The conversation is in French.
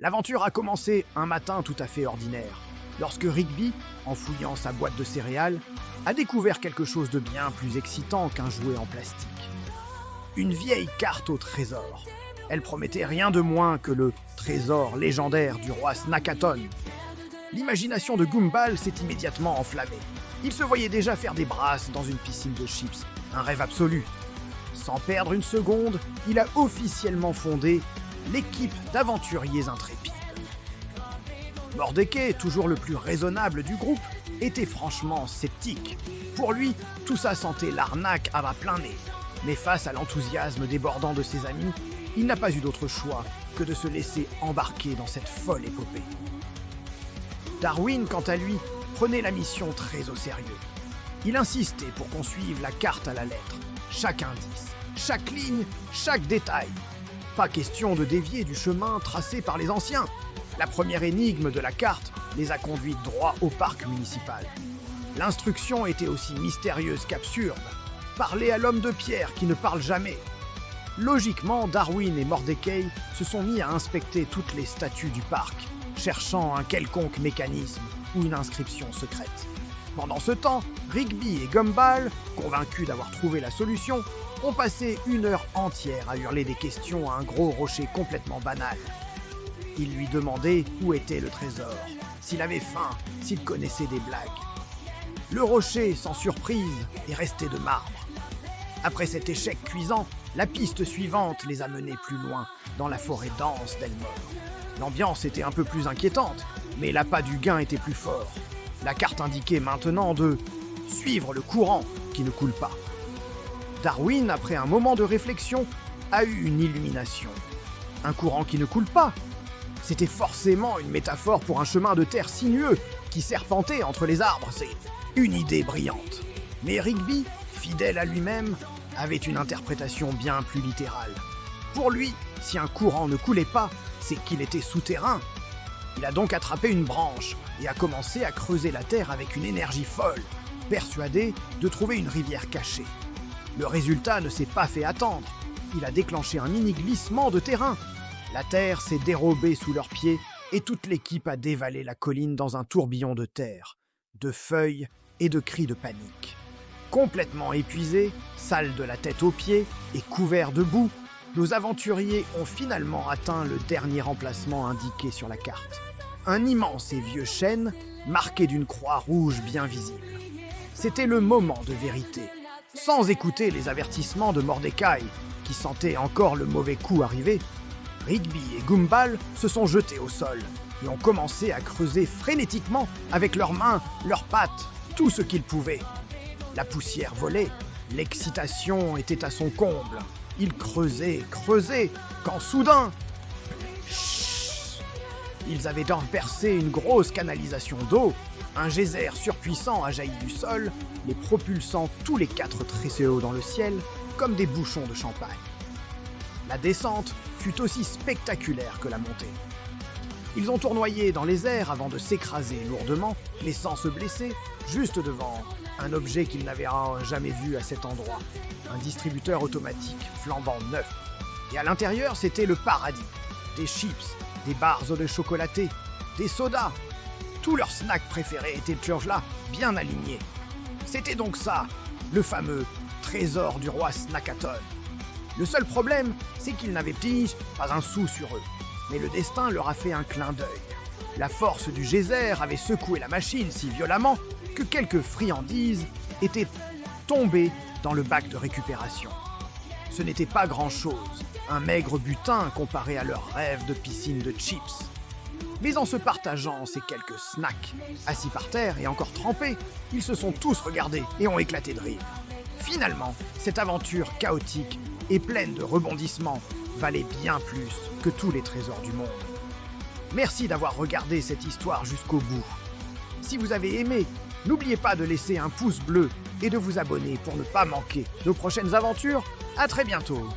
L'aventure a commencé un matin tout à fait ordinaire, lorsque Rigby, en fouillant sa boîte de céréales, a découvert quelque chose de bien plus excitant qu'un jouet en plastique. Une vieille carte au trésor. Elle promettait rien de moins que le trésor légendaire du roi Snakaton. L'imagination de Gumball s'est immédiatement enflammée. Il se voyait déjà faire des brasses dans une piscine de chips, un rêve absolu. Sans perdre une seconde, il a officiellement fondé l'équipe d'aventuriers intrépides. Mordecai, toujours le plus raisonnable du groupe, était franchement sceptique. Pour lui, tout ça sentait l'arnaque à plein nez. Mais face à l'enthousiasme débordant de ses amis, il n'a pas eu d'autre choix que de se laisser embarquer dans cette folle épopée. Darwin, quant à lui, prenait la mission très au sérieux. Il insistait pour qu'on suive la carte à la lettre, chaque indice, chaque ligne, chaque détail. Pas question de dévier du chemin tracé par les anciens. La première énigme de la carte les a conduits droit au parc municipal. L'instruction était aussi mystérieuse qu'absurde. Parler à l'homme de pierre qui ne parle jamais. Logiquement, Darwin et Mordecai se sont mis à inspecter toutes les statues du parc, cherchant un quelconque mécanisme ou une inscription secrète. Pendant ce temps, Rigby et Gumball, convaincus d'avoir trouvé la solution, ont passé une heure entière à hurler des questions à un gros rocher complètement banal. Ils lui demandaient où était le trésor, s'il avait faim, s'il connaissait des blagues. Le rocher, sans surprise, est resté de marbre. Après cet échec cuisant, la piste suivante les a menés plus loin, dans la forêt dense d'Elmore. L'ambiance était un peu plus inquiétante, mais l'appât du gain était plus fort. La carte indiquait maintenant de suivre le courant qui ne coule pas. Darwin, après un moment de réflexion, a eu une illumination. Un courant qui ne coule pas. C'était forcément une métaphore pour un chemin de terre sinueux qui serpentait entre les arbres. C'est une idée brillante. Mais Rigby, fidèle à lui-même, avait une interprétation bien plus littérale. Pour lui, si un courant ne coulait pas, c'est qu'il était souterrain. Il a donc attrapé une branche et a commencé à creuser la terre avec une énergie folle, persuadé de trouver une rivière cachée. Le résultat ne s'est pas fait attendre. Il a déclenché un mini glissement de terrain. La terre s'est dérobée sous leurs pieds et toute l'équipe a dévalé la colline dans un tourbillon de terre, de feuilles et de cris de panique. Complètement épuisés, sales de la tête aux pieds et couverts de boue, nos aventuriers ont finalement atteint le dernier emplacement indiqué sur la carte. Un immense et vieux chêne, marqué d'une croix rouge bien visible. C'était le moment de vérité. Sans écouter les avertissements de Mordecai, qui sentait encore le mauvais coup arriver, Rigby et Gumball se sont jetés au sol et ont commencé à creuser frénétiquement avec leurs mains, leurs pattes, tout ce qu'ils pouvaient. La poussière volait, l'excitation était à son comble. Ils creusaient, quand soudain... Chut. Ils avaient donc percé une grosse canalisation d'eau. Un geyser surpuissant a jailli du sol, les propulsant tous les quatre très haut dans le ciel, comme des bouchons de champagne. La descente fut aussi spectaculaire que la montée. Ils ont tournoyé dans les airs avant de s'écraser lourdement, laissant se blesser juste devant un objet qu'ils n'avaient jamais vu à cet endroit, un distributeur automatique flambant neuf. Et à l'intérieur, c'était le paradis. Des chips, des barres au lait chocolaté, des sodas. Tous leurs snacks préférés étaient toujours là, bien alignés. C'était donc ça, le fameux trésor du roi Snakaton. Le seul problème, c'est qu'ils n'avaient pas un sou sur eux. Mais le destin leur a fait un clin d'œil. La force du geyser avait secoué la machine si violemment que quelques friandises étaient tombées dans le bac de récupération. Ce n'était pas grand-chose, un maigre butin comparé à leur rêve de piscine de chips. Mais en se partageant ces quelques snacks, assis par terre et encore trempés, ils se sont tous regardés et ont éclaté de rire. Finalement, cette aventure chaotique et pleine de rebondissements valait bien plus que tous les trésors du monde. Merci d'avoir regardé cette histoire jusqu'au bout. Si vous avez aimé, n'oubliez pas de laisser un pouce bleu et de vous abonner pour ne pas manquer nos prochaines aventures. À très bientôt.